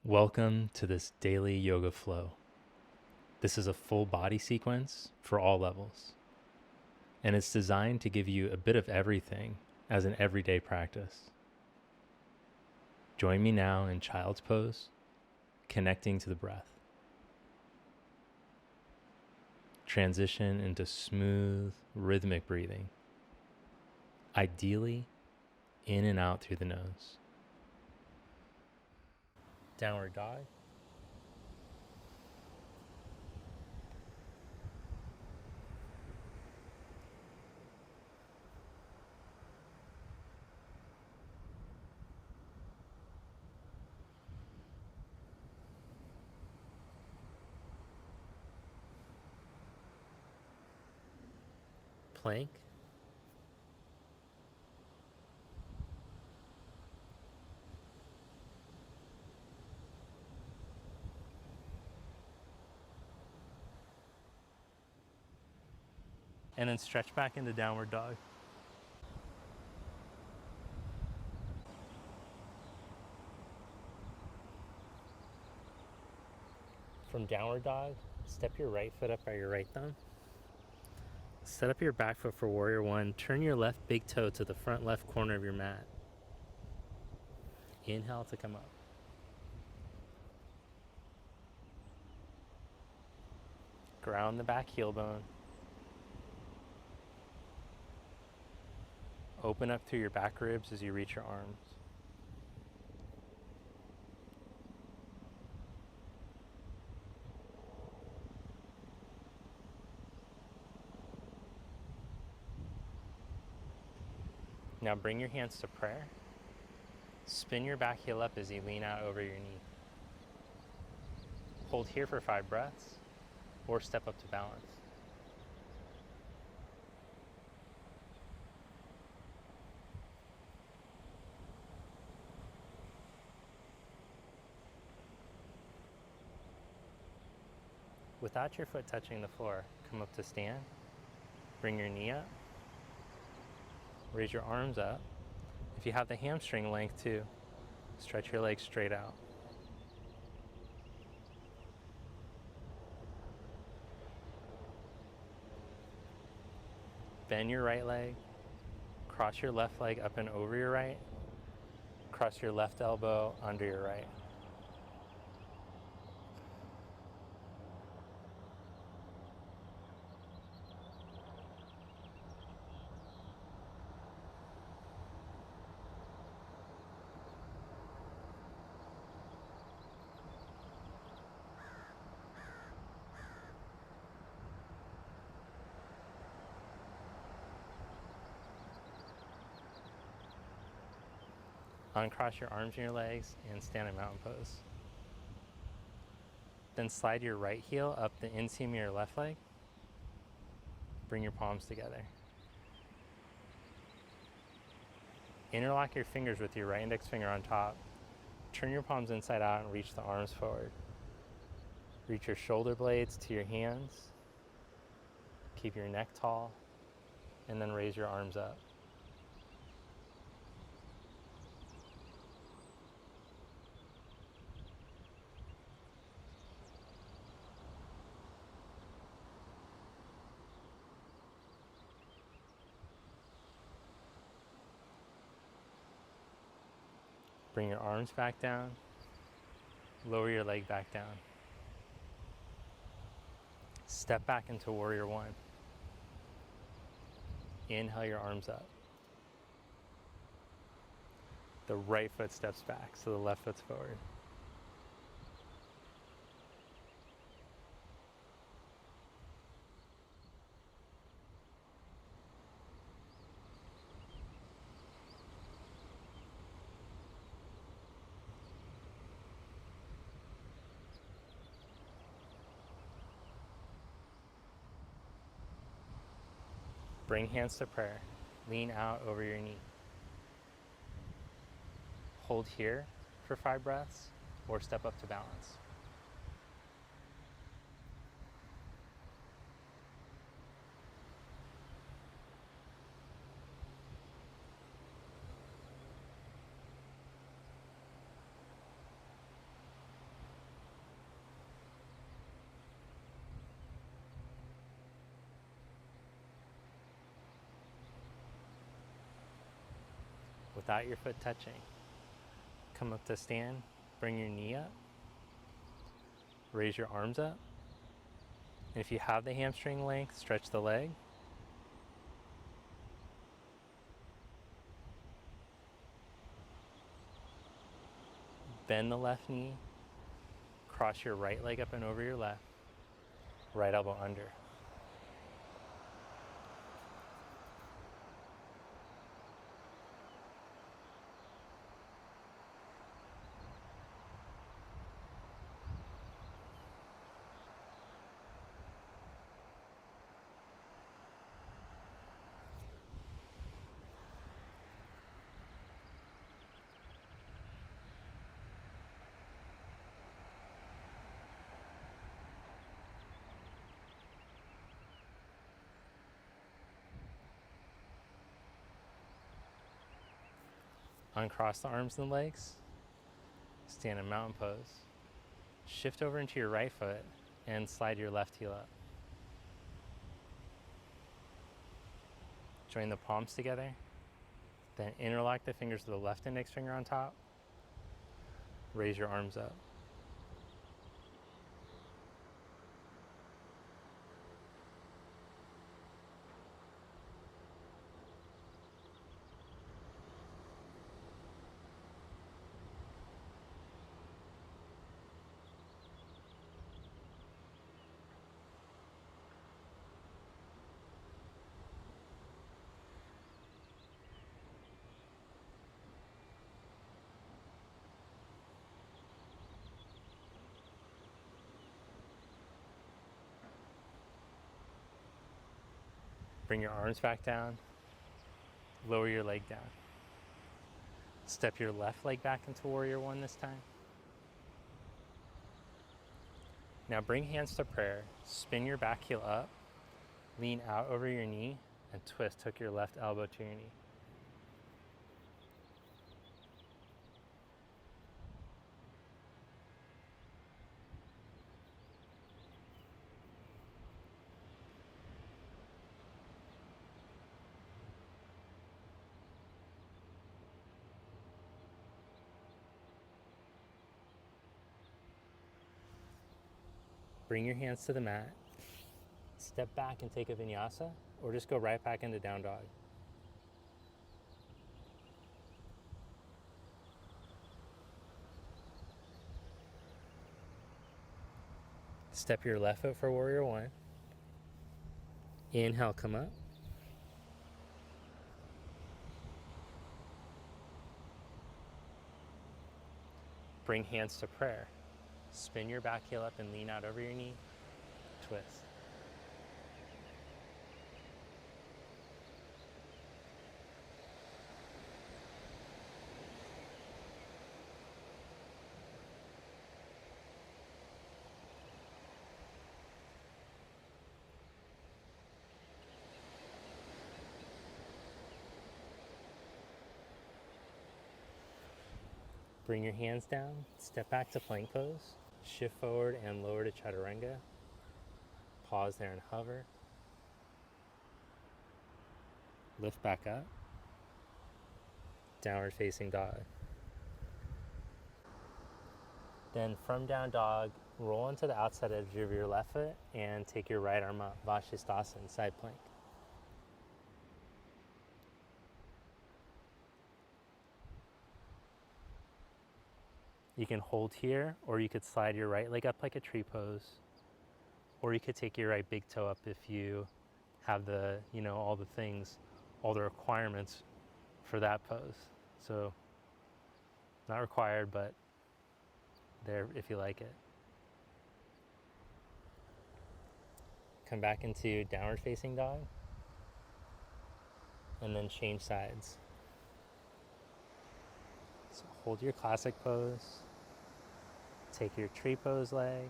Welcome to this daily yoga flow. This is a full body sequence for all levels, and it's designed to give you a bit of everything as an everyday practice. Join me now in child's pose, connecting to the breath. Transition into smooth, rhythmic breathing, ideally in and out through the nose. Downward dog. Plank. And then stretch back into downward dog. From downward dog, step your right foot up by your right thumb. Set up your back foot for warrior one. Turn your left big toe to the front left corner of your mat. Inhale to come up. Ground the back heel bone. Open up through your back ribs as you reach your arms. Now bring your hands to prayer. Spin your back heel up as you lean out over your knee. Hold here for 5 breaths, or step up to balance. Without your foot touching the floor, come up to stand. Bring your knee up. Raise your arms up. If you have the hamstring length too, stretch your legs straight out. Bend your right leg. Cross your left leg up and over your right. Cross your left elbow under your right. Uncross your arms and your legs and stand in mountain pose. Then slide your right heel up the inseam of your left leg. Bring your palms together. Interlock your fingers with your right index finger on top. Turn your palms inside out and reach the arms forward. Reach your shoulder blades to your hands. Keep your neck tall, and then raise your arms up. Bring your arms back down. Lower your leg back down. Step back into warrior one. Inhale your arms up. The right foot steps back, so the left foot's forward. Bring hands to prayer. Lean out over your knee. Hold here for 5 breaths, or step up to balance. without your foot touching. Come up to stand, bring your knee up, raise your arms up. And if you have the hamstring length, stretch the leg. Bend the left knee, cross your right leg up and over your left, right elbow under. Uncross the arms and legs, stand in mountain pose. Shift over into your right foot and slide your left heel up. Join the palms together, then interlock the fingers with the left index finger on top. Raise your arms up. Bring your arms back down, lower your leg down. Step your left leg back into warrior one this time. Now bring hands to prayer, spin your back heel up, lean out over your knee, and twist, hook your left elbow to your knee. Bring your hands to the mat, step back and take a vinyasa, or just go right back into down dog. Step your left foot for warrior one. Inhale, come up. Bring hands to prayer. Spin your back heel up and lean out over your knee. Twist. Bring your hands down, step back to plank pose, shift forward and lower to chaturanga. Pause there and hover. Lift back up. Downward facing dog. Then from down dog, roll into the outside edge of your left foot and take your right arm up, Vashisthasana, side plank. You can hold here, or you could slide your right leg up like a tree pose, or you could take your right big toe up if you have the, all the things, all the requirements for that pose. So, not required, but there if you like it. Come back into downward facing dog, and then change sides. So hold your classic pose, take your tree pose leg,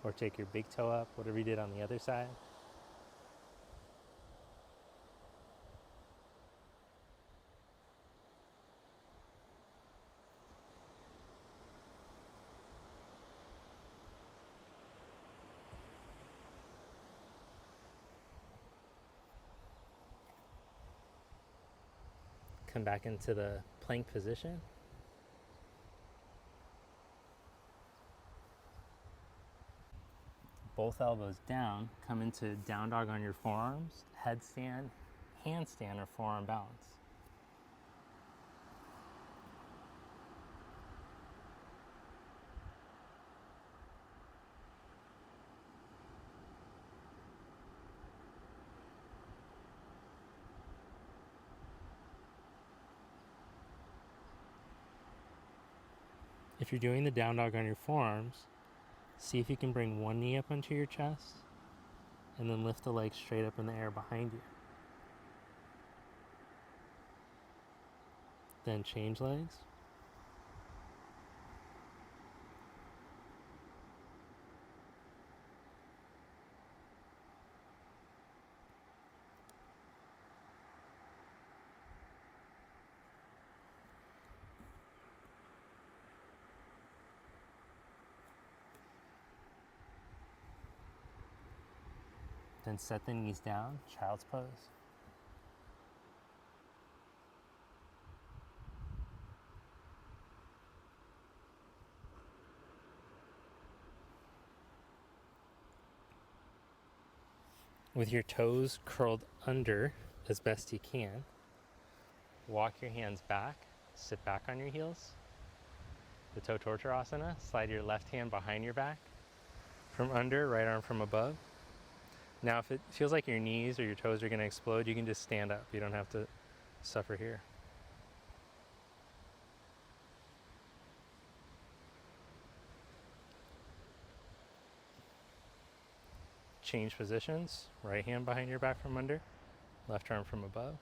or take your big toe up, whatever you did on the other side. come back into the plank position. Both elbows down, come into down dog on your forearms, headstand, handstand, or forearm balance. If you're doing the down dog on your forearms, see if you can bring one knee up onto your chest and then lift the leg straight up in the air behind you. Then change legs. Then set the knees down, child's pose. With your toes curled under as best you can, walk your hands back, sit back on your heels. The toe torture asana, slide your left hand behind your back, from under, right arm from above. Now if it feels like your knees or your toes are going to explode, you can just stand up. You don't have to suffer here. Change positions, right hand behind your back from under, left arm from above.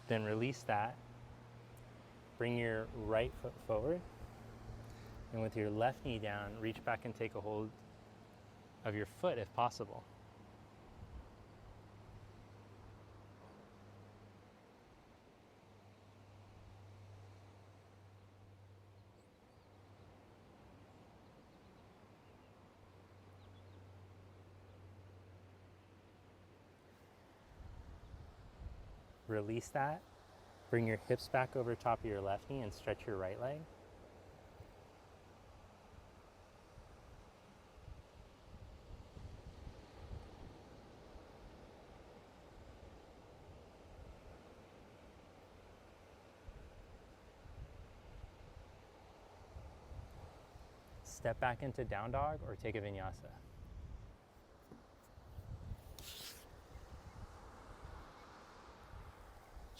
Then release that. Bring your right foot forward. And with your left knee down, reach back and take a hold of your foot if possible. Release that. Bring your hips back over top of your left knee and stretch your right leg. Step back into down dog or take a vinyasa.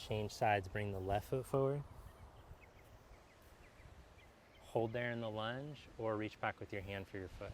Change sides, bring the left foot forward. Hold there in the lunge or reach back with your hand for your foot.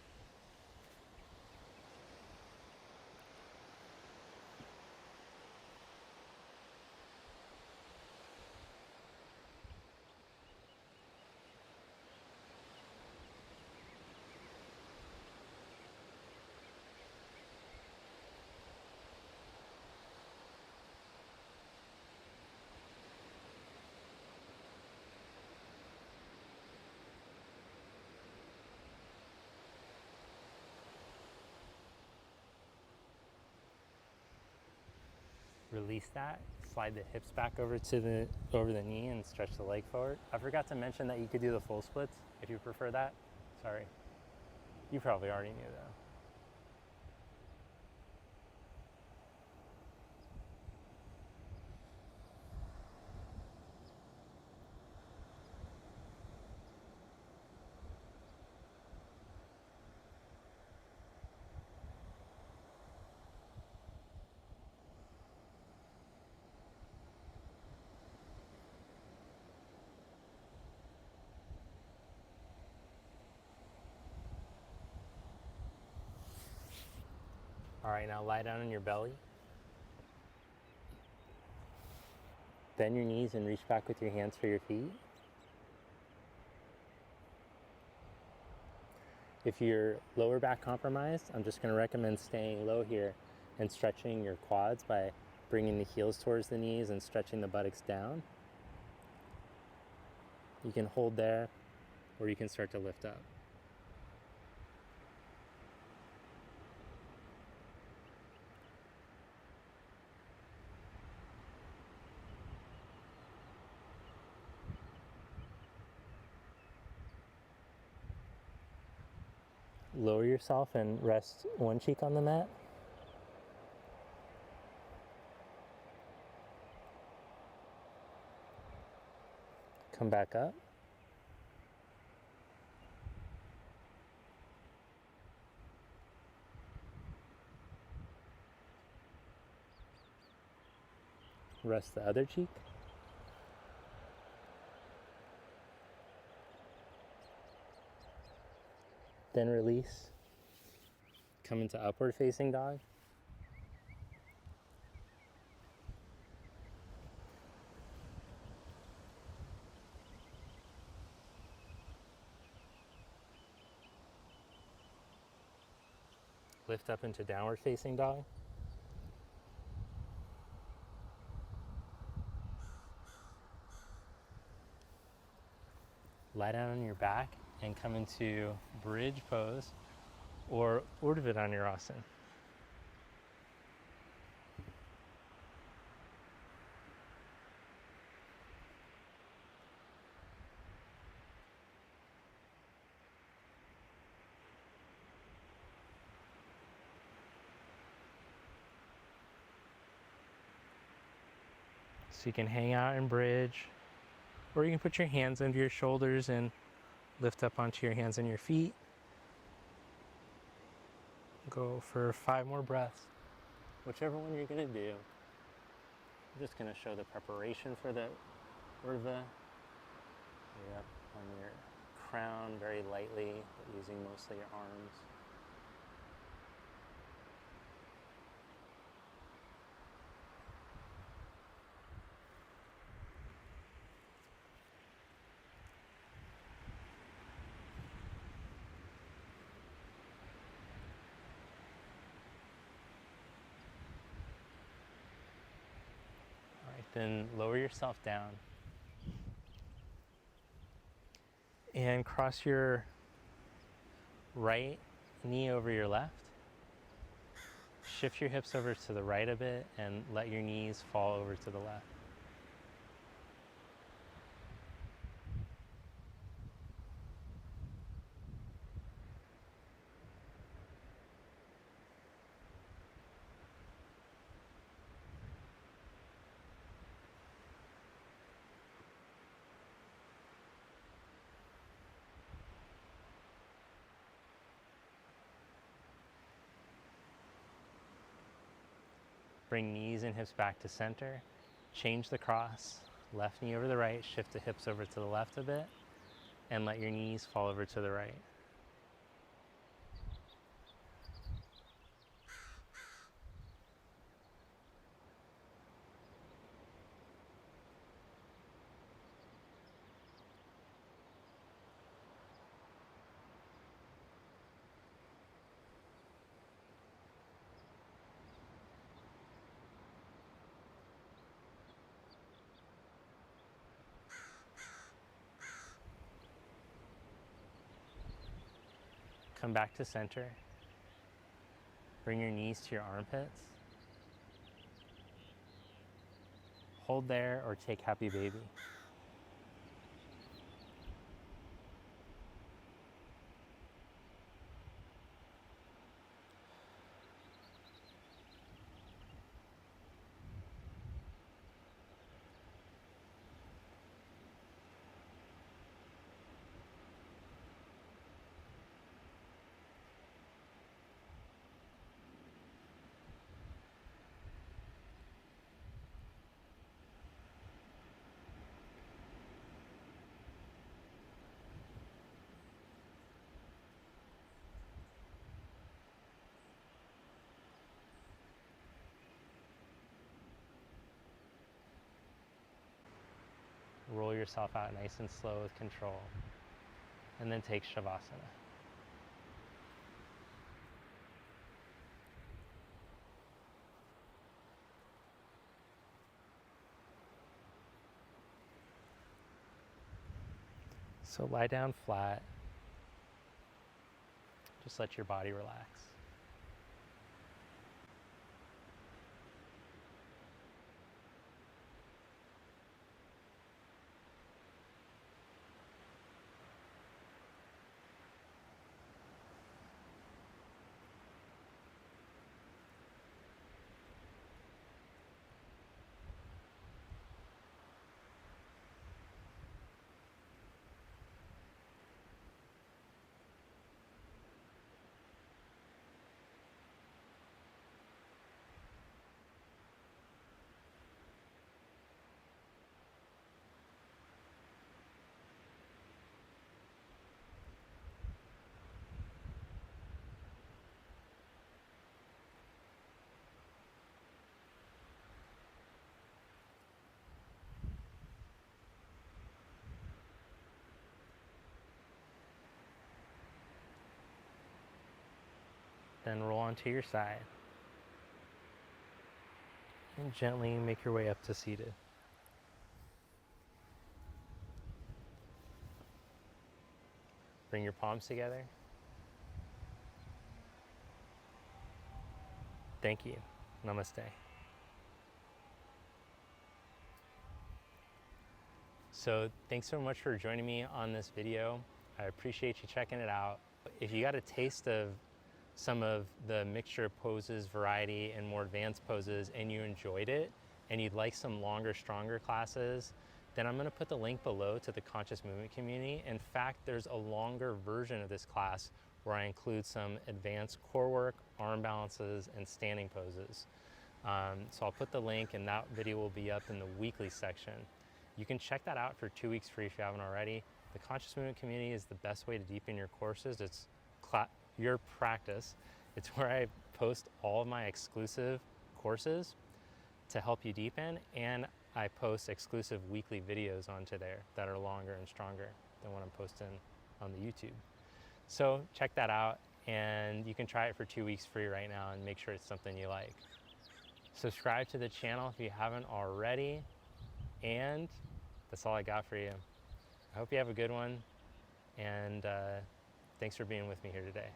Release that, slide the hips back over the knee and stretch the leg forward. I forgot to mention that you could do the full splits if you prefer that. Sorry. You probably already knew though. All right, now lie down on your belly. Bend your knees and reach back with your hands for your feet. If you're lower back compromised, I'm just going to recommend staying low here and stretching your quads by bringing the heels towards the knees and stretching the buttocks down. You can hold there, or you can start to lift up. Lower yourself and rest one cheek on the mat. Come back up. Rest the other cheek. Then release. Come into upward facing dog. Lift up into downward facing dog. Lie down on your back and come into bridge pose or Urdhva. So you can hang out in bridge, or you can put your hands under your shoulders and lift up onto your hands and your feet. Go for 5 more breaths. Whichever one you're gonna do. I'm just gonna show the preparation for the Urdhva. You're up on your crown very lightly, but using mostly your arms. All right, then lower yourself down and cross your right knee over your left. Shift your hips over to the right a bit and let your knees fall over to the left. Bring knees and hips back to center. Change the cross. Left knee over the right. Shift the hips over to the left a bit. And let your knees fall over to the right. Come back to center. Bring your knees to your armpits. Hold there or take happy baby. Roll yourself out nice and slow with control. And then take Shavasana. So lie down flat. Just let your body relax. Then roll onto your side. And gently make your way up to seated. Bring your palms together. Thank you. Namaste. So thanks so much for joining me on this video. I appreciate you checking it out. If you got a taste of some of the mixture poses, variety, and more advanced poses, and you enjoyed it, and you'd like some longer, stronger classes, then I'm gonna put the link below to the Conscious Movement community. In fact, there's a longer version of this class where I include some advanced core work, arm balances, and standing poses. So I'll put the link, and that video will be up in the weekly section. You can check that out for 2 weeks free if you haven't already. The Conscious Movement community is the best way to deepen your courses. It's your practice. It's where I post all of my exclusive courses to help you deepen, and I post exclusive weekly videos onto there that are longer and stronger than what I'm posting on the YouTube. So check that out, and you can try it for 2 weeks free right now and make sure it's something you like. Subscribe to the channel if you haven't already, and that's all I got for you. I hope you have a good one, and thanks for being with me here today.